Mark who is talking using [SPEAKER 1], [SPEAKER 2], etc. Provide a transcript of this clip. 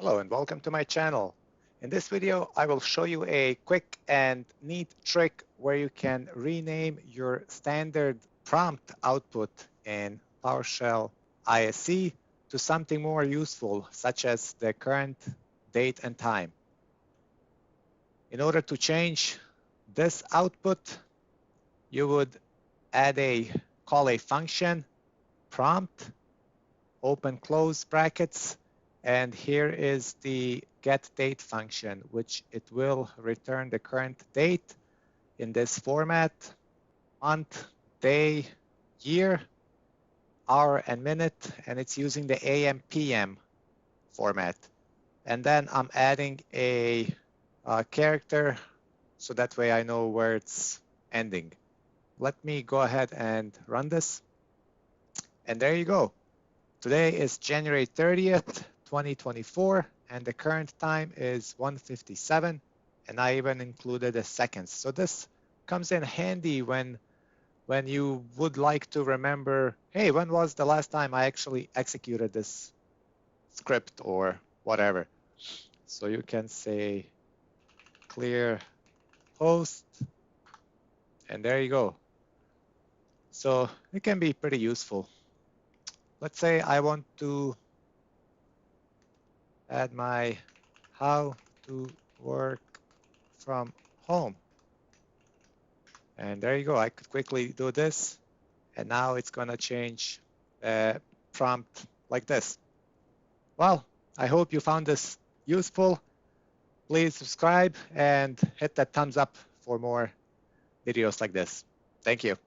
[SPEAKER 1] Hello and welcome to my channel. In this video, I will show you a quick and neat trick where you can rename your standard prompt output in PowerShell ISE to something more useful, such as the current date and time. In order to change this output, you would call a function prompt, open close brackets, and here is the getDate function, which it will return the current date in this format: month, day, year, hour, and minute, and it's using the AM PM format. And then I'm adding a character so that way I know where it's ending. Let me go ahead and run this. And there you go. Today is January 30th, 2024, and the current time is 1:57, and I even included the seconds. So this comes in handy when you would like to remember, hey, when was the last time I actually executed this script or whatever. So you can say clear host, and there you go. So it can be pretty useful. Let's say I want to add my how to work from home. And there you go. I could quickly do this. And now it's going to change the prompt like this. Well, I hope you found this useful. Please subscribe and hit that thumbs up for more videos like this. Thank you.